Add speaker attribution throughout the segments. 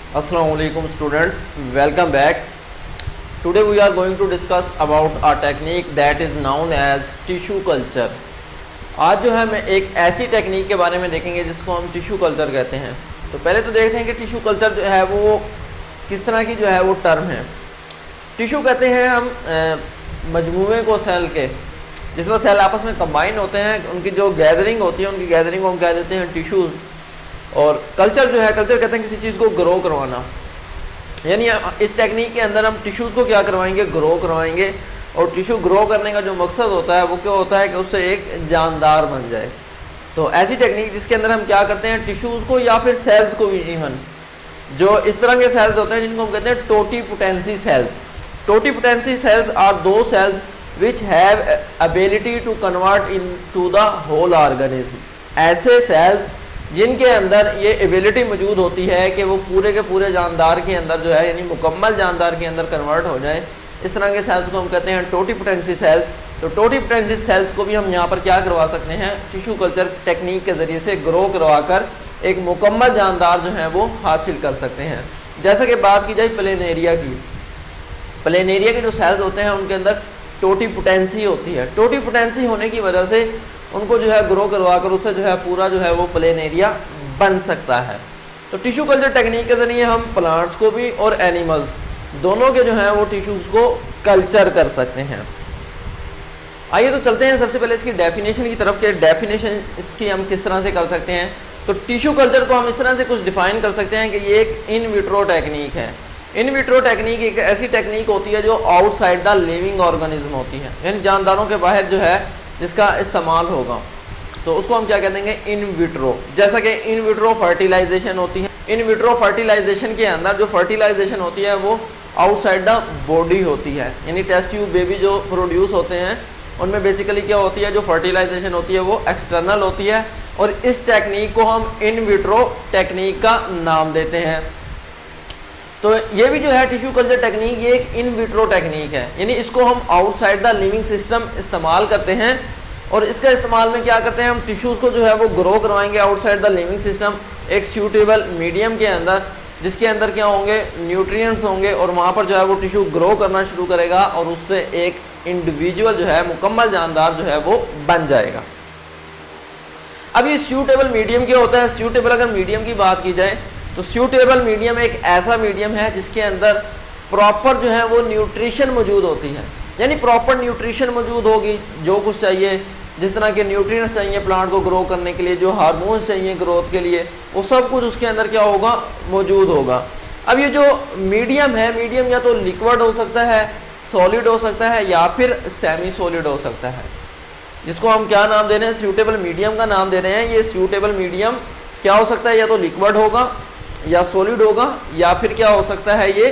Speaker 1: Assalamualaikum students, welcome back. Today we are going to discuss about a technique that is known as tissue culture. आज जो है मैं एक ऐसी technique के बारे में देखेंगे जिसको हम टिश्यू कल्चर कहते हैं। तो पहले तो देखते हैं कि टिश्यू कल्चर जो है वो किस तरह की जो है वो टर्म है। टिश्यू कहते हैं हम मजमूए को सेल के, जिसमें सेल आपस में कंबाइन होते हैं, उनकी जो गैदरिंग होती है, उनकी गैदरिंग को हम कह देते हैं टिश्यूज़। और कल्चर जो है, कल्चर कहते हैं किसी चीज़ को ग्रो करवाना, यानी इस टेक्निक के अंदर हम टिश्यूज़ को क्या करवाएंगे, ग्रो करवाएंगे। और टिश्यू ग्रो करने का जो मकसद होता है वो क्या होता है कि उससे एक जानदार बन जाए। तो ऐसी टेक्निक जिसके अंदर हम क्या करते हैं, टिश्यूज़ को या फिर सेल्स को भी, इवन जो इस तरह के सेल्स होते हैं जिनको हम कहते हैं totipotency cells. Totipotency cells are those cells which have ability to convert into the whole organism. ऐसे सेल्स जिनके अंदर ये एबिलिटी मौजूद होती है कि वो पूरे के पूरे जानदार के अंदर जो है, यानी मुकम्मल जानदार के अंदर कन्वर्ट हो जाए, इस तरह के सेल्स को हम कहते हैं टोटीपोटेंसी सेल्स। तो टोटीपोटेंसी सेल्स को भी हम यहाँ पर क्या करवा सकते हैं, टिश्यू कल्चर टेक्निक के ज़रिए से ग्रो करवा कर एक मुकम्मल जानदार जो है वो हासिल कर सकते हैं। जैसा कि बात की जाए प्लेनेरिया की, प्लेनेरिया के जो सेल्स होते हैं उनके अंदर टोटीपोटेंसी होती है। टोटीपोटेंसी होने की वजह से उनको जो है ग्रो करवा कर उससे जो है पूरा जो है वो प्लेनेरिया बन सकता है। तो टिश्यू कल्चर टेक्निक के ज़रिए हम प्लांट्स को भी और एनिमल्स दोनों के जो है वो टिश्यूज़ को कल्चर कर सकते हैं। आइए तो चलते हैं सबसे पहले इसकी डेफिनेशन की तरफ, के डेफिनेशन इसकी हम किस तरह से कर सकते हैं। तो टिश्यू कल्चर को हम इस तरह से कुछ डिफाइन कर सकते हैं कि ये एक इन विट्रो टेक्निक है। इन विट्रो टेक्निक एक ऐसी टेक्निक होती है जो आउटसाइड द लिविंग ऑर्गेनिज्म होती है, यानी जानदारों के बाहर जो है जिसका इस्तेमाल होगा, तो उसको हम क्या कह देंगे, इन विट्रो। जैसा कि इन विट्रो फर्टिलाइजेशन होती है, इन विट्रो फर्टिलाइजेशन के अंदर जो फर्टिलाइजेशन होती है वो आउटसाइड द बॉडी होती है, यानी टेस्ट ट्यूब बेबी जो प्रोड्यूस होते हैं उनमें बेसिकली क्या होती है, जो फर्टिलाइजेशन होती है वो एक्सटर्नल होती है। और इस टेक्निक को हम इन विट्रो टेक्निक का नाम देते हैं। तो ये भी जो है टिश्यू कल्चर टेक्निक, ये एक इन विट्रो टेक्निक है, यानी इसको हम आउटसाइड द लिविंग सिस्टम इस्तेमाल करते हैं। और इसका इस्तेमाल में क्या करते हैं, हम टिश्यूज़ को जो है वो ग्रो करवाएंगे आउटसाइड द लिविंग सिस्टम, एक सूटेबल मीडियम के अंदर, जिसके अंदर क्या होंगे, न्यूट्रिएंट्स होंगे, और वहाँ पर जो है वो टिश्यू ग्रो करना शुरू करेगा और उससे एक इंडिविजुअल जो है, मुकम्मल जानदार जो है वो बन जाएगा। अब ये सूटेबल मीडियम क्या होता है, सूटेबल अगर मीडियम की बात की जाए तो सूटेबल मीडियम एक ऐसा मीडियम है जिसके अंदर प्रॉपर जो है वो न्यूट्रिशन मौजूद होती है, यानी प्रॉपर न्यूट्रिशन मौजूद होगी, जो कुछ चाहिए, जिस तरह के न्यूट्रिएंट्स चाहिए प्लांट को ग्रो करने के लिए, जो हार्मोन्स चाहिए ग्रोथ के लिए, वो सब कुछ उसके अंदर क्या होगा, मौजूद होगा। अब ये जो मीडियम है, मीडियम या तो लिक्विड हो सकता है, सॉलिड हो सकता है, या फिर सेमी सॉलिड हो सकता है, जिसको हम क्या नाम दे रहे हैं, सूटेबल मीडियम का नाम दे रहे हैं। ये सूटेबल मीडियम क्या हो सकता है, या तो लिक्विड होगा या सॉलिड होगा, या फिर क्या हो सकता है, ये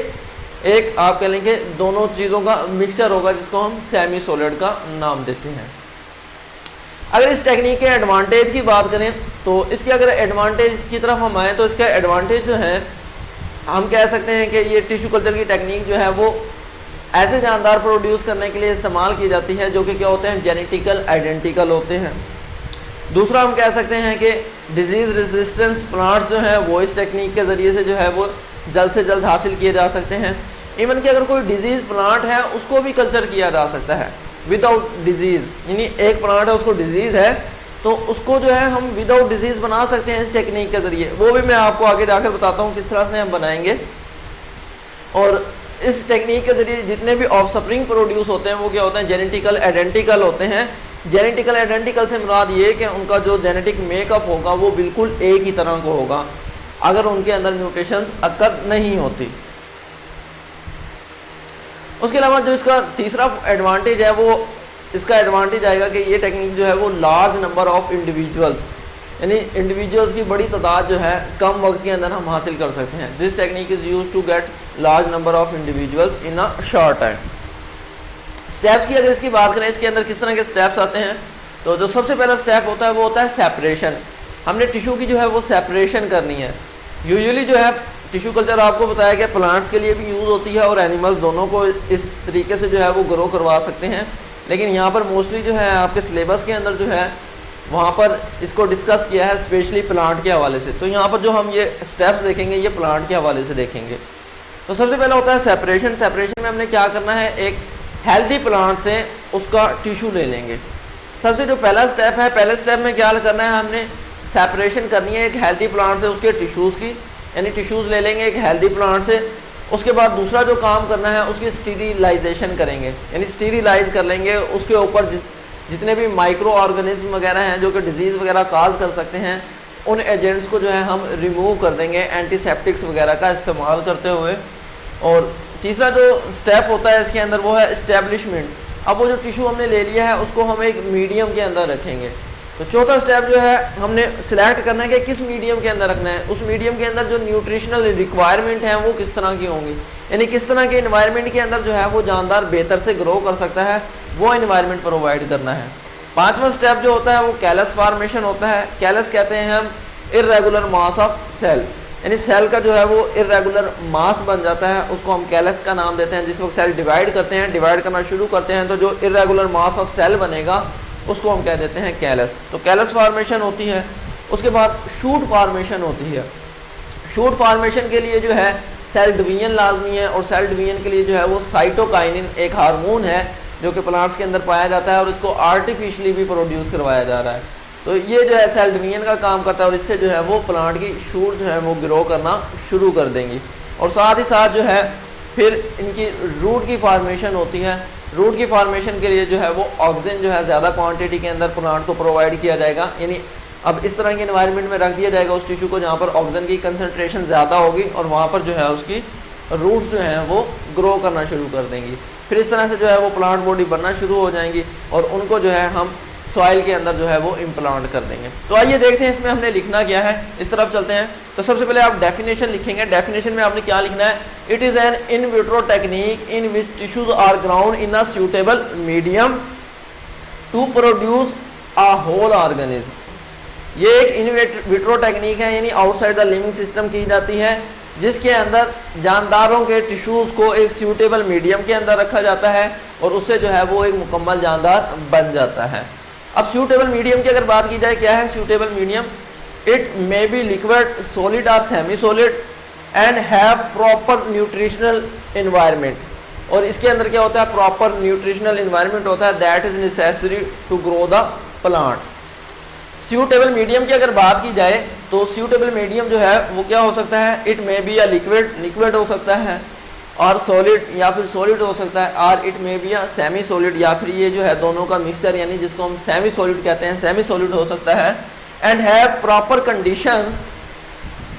Speaker 1: एक आप कह लेंगे दोनों चीज़ों का मिक्सचर होगा, जिसको हम सेमी सॉलिड का नाम देते हैं। अगर इस टेक्निक के एडवांटेज की बात करें तो इसके अगर एडवांटेज की तरफ हम आए तो इसका एडवांटेज जो है, हम कह सकते हैं कि ये टिश्यू कल्चर की टेक्निक जो है वो ऐसे जानदार प्रोड्यूस करने के लिए इस्तेमाल की जाती है जो कि क्या होते हैं, जेनेटिकल आइडेंटिकल होते हैं। दूसरा हम कह सकते हैं कि डिजीज़ रेजिस्टेंस प्लांट्स जो है वो इस टेक्निक के ज़रिए से जो है वो जल्द से जल्द हासिल किए जा सकते हैं। इवन कि अगर कोई डिजीज़ प्लांट है उसको भी कल्चर किया जा सकता है विदाउट डिजीज़, यानी एक प्लांट है उसको डिजीज़ है तो उसको जो है हम विदाउट डिजीज़ बना सकते हैं इस टेक्निक के ज़रिए। वो भी मैं आपको आगे जाकर बताता हूँ किस तरह से हम बनाएंगे। और इस टेक्निक के ज़रिए जितने भी ऑफस्प्रिंग प्रोड्यूस होते हैं वो क्या होते हैं, जेनेटिकल आइडेंटिकल होते हैं। जेनेटिकल आइडेंटिकल से मुराद ये कि उनका जो जेनेटिक मेकअप होगा वो बिल्कुल एक ही तरह को होगा, अगर उनके अंदर म्यूटेशंस अक्कर नहीं होती। उसके अलावा जो इसका तीसरा एडवांटेज है वो, इसका एडवांटेज आएगा कि ये टेक्निक जो है वो लार्ज नंबर ऑफ इंडिविजुअल्स, यानी इंडिविजुअल्स की बड़ी तादाद जो है कम वक्त के अंदर हम हासिल कर सकते हैं। This technique is use to get large number of individuals in a short time. Steps की अगर इसकी बात करें, इसके अंदर किस तरह के स्टेप्स आते हैं, तो जो सबसे पहला स्टेप होता है वो होता है सेपरेशन। हमने टिश्यू की जो है वो सेपरेशन करनी है। यूजुअली जो है टिश्यू कल्चर आपको बताया कि प्लांट्स के लिए भी यूज़ होती है और एनिमल्स दोनों को इस तरीके से जो है वो ग्रो करवा सकते हैं, लेकिन यहाँ पर मोस्टली जो है आपके सिलेबस के अंदर जो है वहाँ पर इसको डिस्कस किया है स्पेशली प्लांट के हवाले से। तो यहाँ पर जो हम ये स्टेप्स देखेंगे ये प्लांट के हवाले से देखेंगे। तो सबसे पहला होता है सेपरेशन। सेपरेशन में हमने क्या करना है, एक हेल्दी प्लांट से उसका टिश्यू ले लेंगे। सबसे जो पहला स्टेप है, पहले स्टेप में क्या करना है, हमने सेपरेशन करनी है एक हेल्दी प्लांट से उसके टिश्यूज़ की, यानी टिश्यूज़ ले लेंगे एक हेल्दी प्लांट से। उसके बाद दूसरा जो काम करना है उसकी स्टीरिलाइजेशन करेंगे, यानी स्टीरिलाइज कर लेंगे उसके ऊपर जितने भी माइक्रो ऑर्गेनिज्म वगैरह हैं जो कि डिजीज़ वगैरह काज कर सकते हैं, उन एजेंट्स को जो है हम रिमूव कर देंगे एंटीसेप्टिक्स वगैरह का इस्तेमाल करते हुए। और तीसरा जो स्टेप होता है इसके अंदर वो है इस्टेब्लिशमेंट। अब वो जो टिश्यू हमने ले लिया है उसको हम एक मीडियम के अंदर रखेंगे। तो चौथा स्टेप जो है हमने सिलेक्ट करना है कि किस मीडियम के अंदर रखना है, उस मीडियम के अंदर जो न्यूट्रिशनल रिक्वायरमेंट है वो किस तरह की होंगी, यानी किस तरह के इन्वायरमेंट के अंदर जो है वो जानदार बेहतर से ग्रो कर सकता है, वो इन्वायरमेंट प्रोवाइड करना है। पांचवा स्टेप जो होता है वो कैलस फॉर्मेशन होता है। कैलस कहते हैं हम इर्रेगुलर मास ऑफ सेल, यानी सेल का जो है वो इर्रेगुलर मास बन जाता है, उसको हम कैलस का नाम देते हैं। जिस वक्त सेल डिवाइड करते हैं, डिवाइड करना शुरू करते हैं, तो जो इर्रेगुलर मास ऑफ सेल बनेगा उसको हम कह देते हैं कैलस। तो कैलस फॉर्मेशन होती है। उसके बाद शूट फॉर्मेशन होती है। शूट फॉर्मेशन के लिए जो है सेल डिवीजन लाजमी है, और सेल डिवीजन के लिए जो है वो साइटोकाइनिन एक हार्मोन है जो कि प्लांट्स के अंदर पाया जाता है, और इसको आर्टिफिशियली भी प्रोड्यूस करवाया जा रहा है। तो ये जो है सेल डिवीजन का काम करता है, और इससे जो है वो प्लांट की शूट जो है वो ग्रो करना शुरू कर देंगी। और साथ ही साथ जो है फिर इनकी रूट की फॉर्मेशन होती है। रूट की फॉर्मेशन के लिए जो है वो ऑक्सीजन जो है ज़्यादा क्वांटिटी के अंदर प्लांट को प्रोवाइड किया जाएगा, यानी अब इस तरह के एनवायरनमेंट में रख दिया जाएगा उस टिश्यू को जहाँ पर ऑक्सीजन की कंसनट्रेशन ज़्यादा होगी, और वहाँ पर जो है उसकी रूट्स जो हैं वो ग्रो करना शुरू कर देंगी। फिर इस तरह से जो है वो प्लांट बॉडी बनना शुरू हो जाएंगी, और उनको जो है हम सॉइल के अंदर जो है वो इम्प्लांट कर देंगे। तो आइए देखते हैं इसमें हमने लिखना क्या है, इस तरफ चलते हैं। तो सबसे पहले आप डेफिनेशन लिखेंगे। डेफिनेशन में आपने क्या लिखना है, it is an in vitro technique in which tissues are ground in a suitable medium to produce a whole organism. ये एक इन विट्रो टेक्निक है, यानी आउटसाइड द लिविंग सिस्टम की जाती है, जिसके अंदर जानदारों के टिश्यूज़ को एक सूटेबल मीडियम के अंदर रखा जाता है, और उससे जो है वो एक मुकम्मल जानदार बन जाता है। अब सूटेबल मीडियम की अगर बात की जाए, क्या है suitable medium, it may be liquid, solid और semi solid and have proper nutritional environment. और इसके अंदर क्या होता है, प्रॉपर न्यूट्रिशनल इन्वायरमेंट होता है, that is necessary to grow the plant. Suitable medium की अगर बात की जाए तो सूटेबल मीडियम जो है वो क्या हो सकता है, it may be a liquid, liquid हो सकता है, और सॉलिड या फिर सॉलिड हो सकता है, और it may be a semi solid, या फिर ये जो है दोनों का मिक्सचर, यानी जिसको हम सेमी सॉलिड कहते हैं, सेमी सॉलिड हो सकता है। And have proper conditions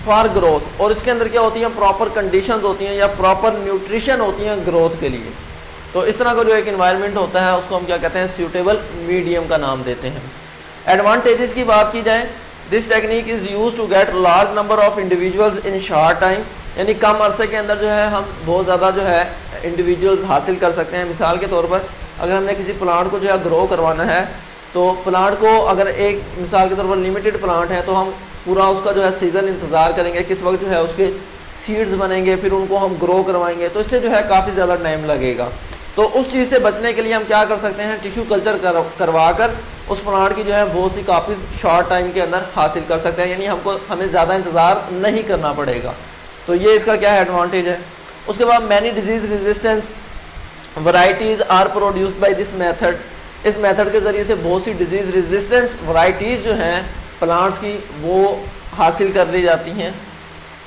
Speaker 1: for growth, और इसके अंदर क्या होती हैं, प्रॉपर कंडीशंस होती हैं या प्रॉपर न्यूट्रिशन होती हैं ग्रोथ के लिए। तो इस तरह का जो एक इन्वायरमेंट होता है उसको हम क्या कहते हैं, सूटेबल मीडियम का नाम देते हैं। एडवांटेजेस की बात की जाए, this technique is use to get large number of individuals in short time, यानी कम अरसे के अंदर जो है हम बहुत ज़्यादा जो है इंडिविजुअल्स हासिल कर सकते हैं। मिसाल के तौर पर अगर हमने किसी प्लांट को जो है ग्रो करवाना है, तो प्लांट को अगर एक मिसाल के तौर पर लिमिटेड प्लांट है, तो हम पूरा उसका जो है सीज़न इंतज़ार करेंगे, किस वक्त जो है उसके सीड्स बनेंगे, फिर उनको हम ग्रो करवाएंगे, तो इससे जो है काफ़ी ज़्यादा टाइम लगेगा। तो उस चीज़ से बचने के लिए हम क्या कर सकते हैं, टिश्यू कल्चर करवा कर उस प्लांट की जो है बहुत सी काफ़ी शॉर्ट टाइम के अंदर हासिल कर सकते हैं, यानी हमें ज़्यादा इंतज़ार नहीं करना पड़ेगा। तो ये इसका क्या है, एडवांटेज है। उसके बाद many disease resistance varieties are produced by this method, इस मेथड के ज़रिए से बहुत सी डिजीज़ रेजिस्टेंस वैरायटीज़ जो हैं प्लांट्स की वो हासिल कर ली जाती हैं।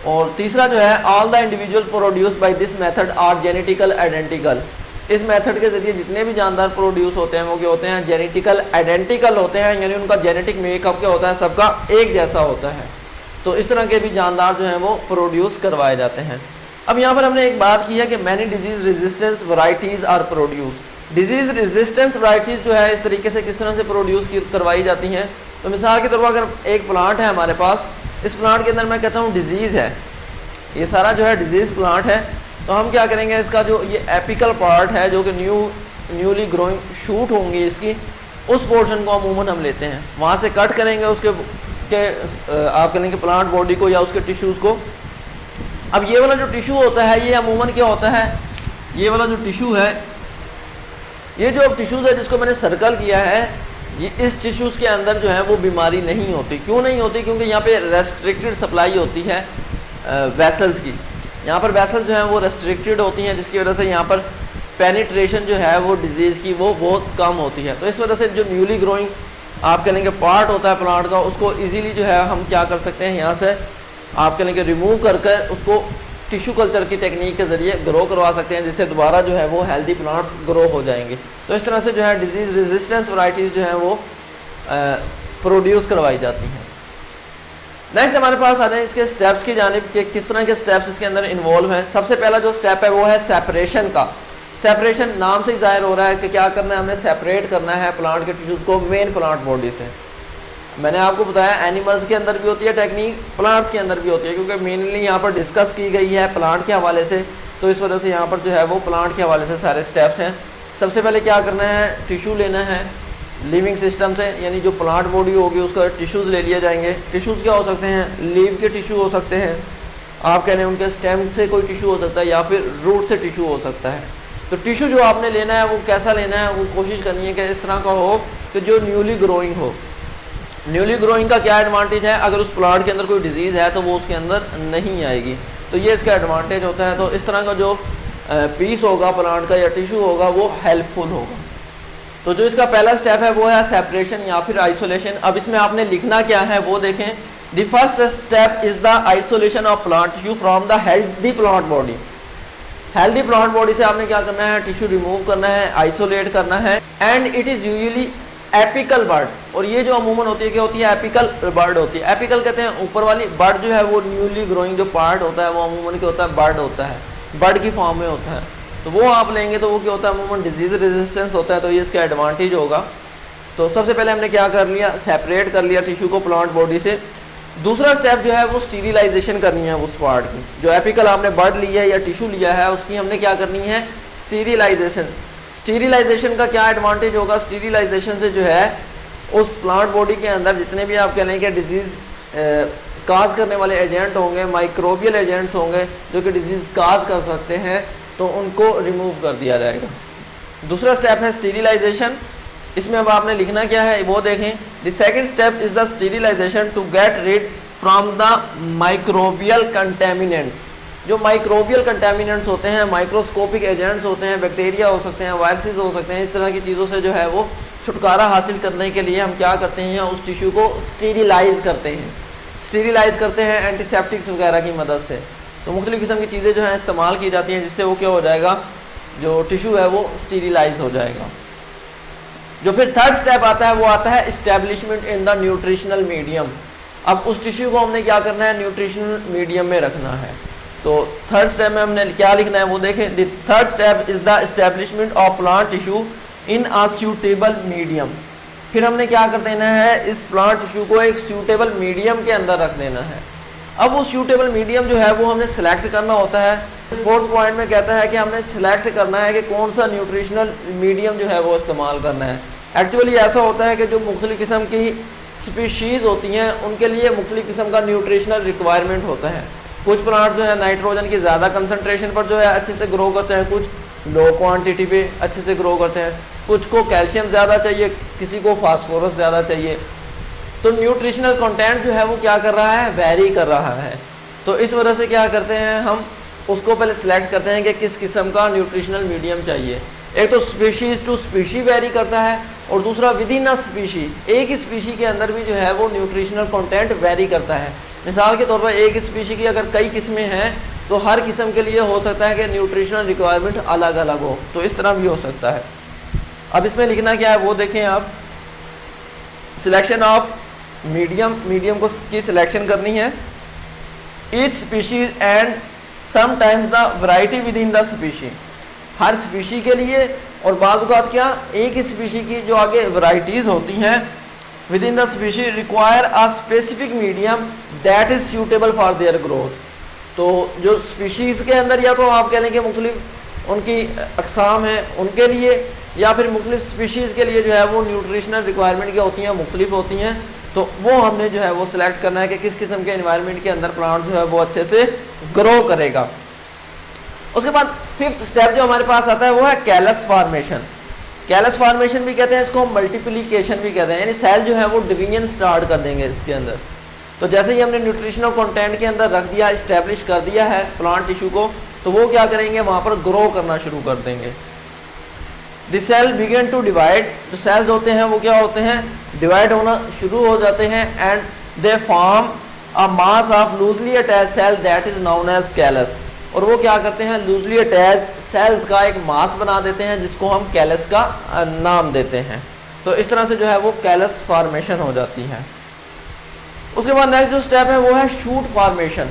Speaker 1: और तीसरा जो है, all the individual produced by this method are genetical identical, इस मेथड के ज़रिए जितने भी जानदार प्रोड्यूस होते हैं वो क्या होते हैं, जेनेटिकल आइडेंटिकल होते हैं, यानी उनका जेनेटिक मेकअप क्या होता है, सबका एक जैसा होता है। तो इस तरह के भी जानदार जो हैं वो प्रोड्यूस करवाए जाते हैं। अब यहाँ पर हमने एक बात की है कि many disease resistance varieties are produce, disease resistance varieties जो है इस तरीके से किस तरह से प्रोड्यूस करवाई जाती हैं। तो मिसाल के तौर पर अगर एक प्लांट है हमारे पास, इस प्लांट के अंदर मैं कहता हूँ डिजीज़ है, ये सारा जो है डिजीज़ प्लांट है, तो हम क्या करेंगे, इसका जो ये एपिकल पार्ट है जो कि न्यूली ग्रोइंग शूट होंगी इसकी, उस पोर्शन को अमूमन हम लेते हैं, वहाँ से कट करेंगे उसके आप कहेंगे प्लांट बॉडी को या उसके टिश्यूज़ को। अब ये वाला जो टिश्यू होता है ये अमूमन क्या होता है, ये वाला जो टिश्यू है, ये जो टिश्यूज़ है जिसको मैंने सर्कल किया है, ये इस टिश्यूज़ के अंदर जो है वो बीमारी नहीं होती। क्यों नहीं होती? क्योंकि यहाँ पे रेस्ट्रिक्टेड सप्लाई होती है वेसल्स की। यहाँ पर वेसल्स जो हैं वो रेस्ट्रिक्टेड होती हैं, जिसकी वजह से यहाँ पर पेनिट्रेशन जो है वो डिजीज़ की वो बहुत कम होती है। तो इस वजह से जो न्यूली ग्रोइंग आप कह लेंगे पार्ट होता है प्लांट का, उसको इजीली जो है हम क्या कर सकते हैं, यहाँ से आप कह लेंगे रिमूव कर उसको टिश्यू कल्चर की टेक्निक के ज़रिए ग्रो करवा सकते हैं, जिससे दोबारा जो है वो हेल्दी प्लांट्स ग्रो हो जाएंगे। तो इस तरह से जो है डिजीज़ रेजिस्टेंस वैरायटीज़ जो हैं वो प्रोड्यूस करवाई जाती हैं। नेक्स्ट हमारे पास आते हैं इसके स्टेप्स की जानिब के किस तरह के स्टेप्स इसके अंदर इन्वॉल्व हैं। सबसे पहला जो स्टेप है वो है सेपरेशन का। सेपरेशन नाम से ही जाहिर हो रहा है कि क्या करना है, हमने सेपरेट करना है प्लांट के टिश्यूज़ को मेन प्लांट बॉडी से। मैंने आपको बताया एनिमल्स के अंदर भी होती है टेक्निक, प्लांट्स के अंदर भी होती है, क्योंकि मेनली यहाँ पर डिस्कस की गई है प्लांट के हवाले से, तो इस वजह से यहाँ पर जो है वो प्लांट के हवाले से सारे स्टेप्स हैं। सबसे पहले क्या करना है, टिश्यू लेना है लिविंग सिस्टम से, यानी जो प्लांट बॉडी होगी उसका टिश्यूज़ ले लिए जाएंगे। टिश्यूज़ क्या हो सकते हैं, लीव के टिश्यू हो सकते हैं, आप कह रहे हैं उनके स्टेम से कोई टिश्यू हो सकता है, या फिर रूट से टिश्यू हो सकता है। तो टिश्यू जो आपने लेना है वो कैसा लेना है, वो कोशिश करनी है कि इस तरह का हो कि जो न्यूली ग्रोइंग हो। न्यूली ग्रोइंग का क्या एडवांटेज है, अगर उस प्लांट के अंदर कोई डिजीज़ है तो वो उसके अंदर नहीं आएगी, तो ये इसका एडवांटेज होता है। तो इस तरह का जो पीस होगा प्लांट का या टिश्यू होगा वो हेल्पफुल होगा। तो जो इसका पहला स्टेप है वो है सेपरेशन या फिर आइसोलेशन। अब इसमें आपने लिखना क्या है वो देखें। The first step is the isolation of plant tissue from the healthy plant body. Healthy plant body से आपने क्या करना है, टिश्यू रिमूव करना है, आइसोलेट करना है। And it is usually apical bud, और ये जो अमूमन होती है क्या होती है, एपिकल बर्ड होती है। एपिकल कहते हैं ऊपर वाली, बर्ड जो है वो न्यूली ग्रोइंग जो पार्ट होता है वो अमूमन क्या होता है, बर्ड होता है, बर्ड की फॉर्म में होता है। तो वो आप लेंगे तो वो क्या होता है, अमूमन डिजीज़ रेजिस्टेंस होता है, तो ये इसका एडवांटेज होगा। तो सबसे पहले हमने क्या कर लिया, सेपरेट कर लिया टिश्यू को प्लांट बॉडी से। दूसरा स्टेप जो है वो स्टीरिलाइजेशन करनी है उस पार्ट की। जो एपिकल आपने बर्ड लिया है या टिश्यू लिया है उसकी हमने क्या करनी है, स्टीरिलाइजेशन। स्टीरिलाइजेशन का क्या एडवांटेज होगा, स्टीरिलाइजेशन से जो है उस प्लांट बॉडी के अंदर जितने भी आप कह लें कि डिजीज़ काज करने वाले एजेंट होंगे, माइक्रोबियल एजेंट्स होंगे जो कि डिजीज़ काज कर सकते हैं, तो उनको रिमूव कर दिया जाएगा। दूसरा स्टेप है स्टीरिलाइजेशन। इसमें अब आपने लिखना क्या है वो देखें। The second step is the sterilization to get rid from the microbial contaminants. जो माइक्रोबियल कंटेमिनेंट्स होते हैं, माइक्रोस्कोपिक एजेंट्स होते हैं, बैक्टीरिया हो सकते हैं, वायरसेस हो सकते हैं, इस तरह की चीज़ों से जो है वो छुटकारा हासिल करने के लिए हम क्या करते हैं, उस टिश्यू को स्टीरिलाइज करते हैं। स्टीरिलाइज करते हैं एंटीसेप्टिक्स वगैरह की मदद से। तो मुख्तलिफ़ किस्म की चीज़ें जो हैं इस्तेमाल की जाती हैं, जिससे वो क्या हो जाएगा, जो टिश्यू है वो स्टीरिलाइज हो जाएगा। जो फिर थर्ड स्टेप आता है वो आता है establishment in the nutritional medium. अब उस टिश्यू को हमने क्या करना है, न्यूट्रिशनल मीडियम में रखना है। तो थर्ड स्टेप में हमने क्या लिखना है वो देखें। The third step is the establishment of plant tissue in a suitable medium. फिर हमने क्या कर देना है, इस प्लांट टिश्यू को एक सूटेबल मीडियम के अंदर रख देना है। अब वो सूटेबल मीडियम जो है वो हमने सेलेक्ट करना होता है। फोर्थ पॉइंट में कहता है कि हमने सेलेक्ट करना है कि कौन सा न्यूट्रिशनल मीडियम जो है वो इस्तेमाल करना है। एक्चुअली ऐसा होता है कि जो मुख्तलिफ़ किस्म की स्पीशीज़ होती हैं उनके लिए मुख्तलिफ़ किस्म का न्यूट्रिशनल रिक्वायरमेंट होता है। कुछ प्लांट जो है नाइट्रोजन की ज़्यादा कंसनट्रेशन पर जो है अच्छे से ग्रो करते हैं, कुछ लो क्वांटिटी पे अच्छे से ग्रो करते हैं, कुछ को कैल्शियम ज़्यादा चाहिए, किसी को फास्फोरस ज़्यादा चाहिए। तो न्यूट्रिशनल कंटेंट जो है वो क्या कर रहा है, वेरी कर रहा है। तो इस वजह से क्या करते हैं, हम उसको पहले सिलेक्ट करते हैं कि किस किस्म का न्यूट्रिशनल मीडियम चाहिए। एक तो स्पीशीज़ टू स्पीशी वेरी करता है, और दूसरा विद इन अ स्पीशी, एक ही स्पीशी के अंदर भी जो है वो न्यूट्रिशनल कंटेंट वेरी करता है। मिसाल के तौर पर एक स्पीशी की अगर कई किस्में हैं तो हर किस्म के लिए हो सकता है कि न्यूट्रिशनल रिक्वायरमेंट अलग अलग हो, तो इस तरह भी हो सकता है। अब इसमें लिखना क्या है वो देखें आप। सिलेक्शन ऑफ मीडियम को की सिलेक्शन करनी है। Each species and sometimes the variety with in the species, her species के लिए, और बाद बात क्या, एक ही स्पीशी की जो आगे वैरायटीज़ होती हैं with in the species require a specific medium that is suitable for their growth. तो जो स्पीशीज़ के अंदर या तो आप कह लें कि मुख्तलिफ उनकी अकसाम हैं उनके लिए, या फिर मुख्तलिफ स्पीशीज़ के लिए जो है वो न्यूट्रिशनल रिक्वायरमेंट क्या होती हैं, मुख्तलिफ होती हैं। तो वो हमने जो है वो सिलेक्ट करना है कि किस किस्म के एनवायरनमेंट के अंदर प्लांट जो है वो अच्छे से ग्रो करेगा। उसके बाद फिफ्थ स्टेप जो हमारे पास आता है वो है कैलस फॉर्मेशन। कैलस फॉर्मेशन भी कहते हैं इसको, मल्टीप्लिकेशन भी कहते हैं, यानी सेल जो है वो डिवीजन स्टार्ट कर देंगे इसके अंदर। तो जैसे ही हमने न्यूट्रिशनल कंटेंट के अंदर रख दिया, इस्टेब्लिश कर दिया है प्लांट टिश्यू को, तो वो क्या करेंगे, वहाँ पर ग्रो करना शुरू कर देंगे। The cell begin to divide, जो सेल्स होते हैं वो क्या होते हैं, डिवाइड होना शुरू हो जाते हैं, and they form a mass of loosely attach cell that is known as callus. और वो क्या करते हैं, लूजली अटैच सेल्स का एक मास बना देते हैं जिसको हम कैलस का नाम देते हैं। तो इस तरह से जो है वो कैलस फॉर्मेशन हो जाती है। उसके बाद नेक्स्ट जो स्टेप है वो है शूट फॉर्मेशन।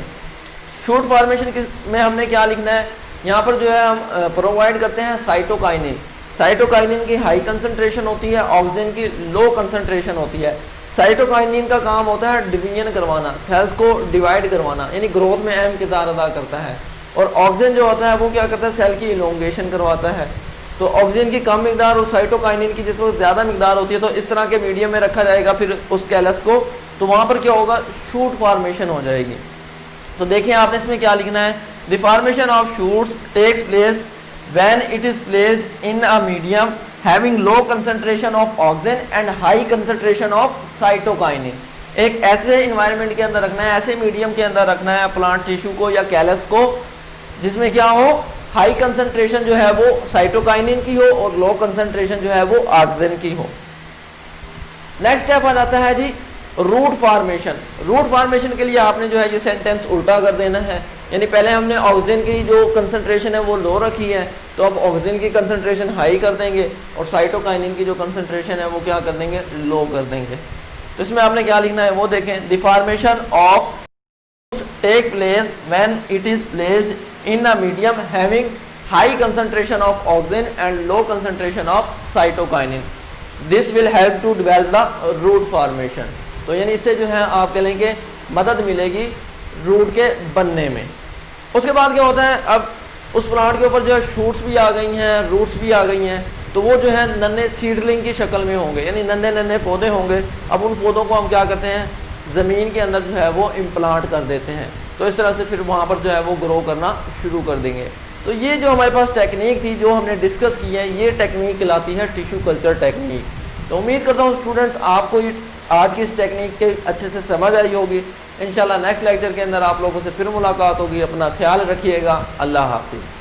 Speaker 1: शूट फॉर्मेशन में हमने क्या लिखना है, यहाँ पर जो है हम प्रोवाइड करते हैं साइटोकाइनिन। साइटोकाइनिन की हाई कंसंट्रेशन होती है, ऑक्सीजन की लो कंसंट्रेशन होती है। साइटोकाइनिन का काम होता है डिवीजन करवाना, सेल्स को डिवाइड करवाना, यानी ग्रोथ में अहम किरदार अदा करता है। और ऑक्सीजन जो होता है वो क्या करता है, सेल की इलोंगेशन करवाता है। तो ऑक्सीजन की कम मिकदार और साइटोकाइनिन की जिस वक्त ज़्यादा मिकदार होती है, तो इस तरह के मीडियम में रखा जाएगा फिर उस कैलस को, तो वहाँ पर क्या होगा, शूट फॉर्मेशन हो जाएगी। तो देखिए आपने इसमें क्या लिखना है, the formation of shoots takes place when it is placed in a medium having low concentration of oxygen and high concentration of cytokinin. एक ऐसे इन्वायरमेंट के अंदर रखना है, ऐसे मीडियम के अंदर रखना है प्लांट टिश्यू को या कैलस को, जिसमें क्या हो, हाई कंसंट्रेशन जो है वो साइटोकाइनिन की हो और लो कंसंट्रेशन जो है वो ऑक्सीजन की हो। नेक्स्ट स्टेप आ जाता है जी रूट फॉर्मेशन। रूट फॉर्मेशन के लिए आपने जो है ये सेंटेंस उल्टा कर देना है, यानी पहले हमने ऑक्सीजन की जो कंसंट्रेशन है वो लो रखी है, तो अब ऑक्सीजन की कंसंट्रेशन हाई कर देंगे और साइटोकाइनिन की जो कंसंट्रेशन है वो क्या कर देंगे, लो कर देंगे। तो इसमें आपने क्या लिखना है वो देखें, the formation of take place when it is placed in a medium having high concentration of oxygen and low concentration of cytokinin. This will help to develop the root formation. तो यानी इससे जो है आप कह लेंगे मदद मिलेगी रूट के बनने में। उसके बाद क्या होता है, अब उस प्लांट के ऊपर जो है शूट्स भी आ गई हैं, रूट्स भी आ गई हैं, तो वो जो है नन्हे सीडलिंग की शक्ल में होंगे, यानी नन्हे नन्हे पौधे होंगे। अब उन पौधों को हम क्या करते हैं, ज़मीन के अंदर जो है वो इम्प्लांट कर देते हैं, तो इस तरह से फिर वहाँ पर जो है वो ग्रो करना शुरू कर देंगे। तो ये जो हमारे पास टेक्निक थी जो हमने डिस्कस की है, ये टेक्निक कहलाती है टिश्यू कल्चर टेक्निक। तो उम्मीद करता हूँ स्टूडेंट्स आपको ये आज की इस टेक्निक के अच्छे से समझ आई होगी। इंशाल्लाह नेक्स्ट लेक्चर के अंदर आप लोगों से फिर मुलाकात होगी। अपना ख्याल रखिएगा। अल्लाह हाफिज़।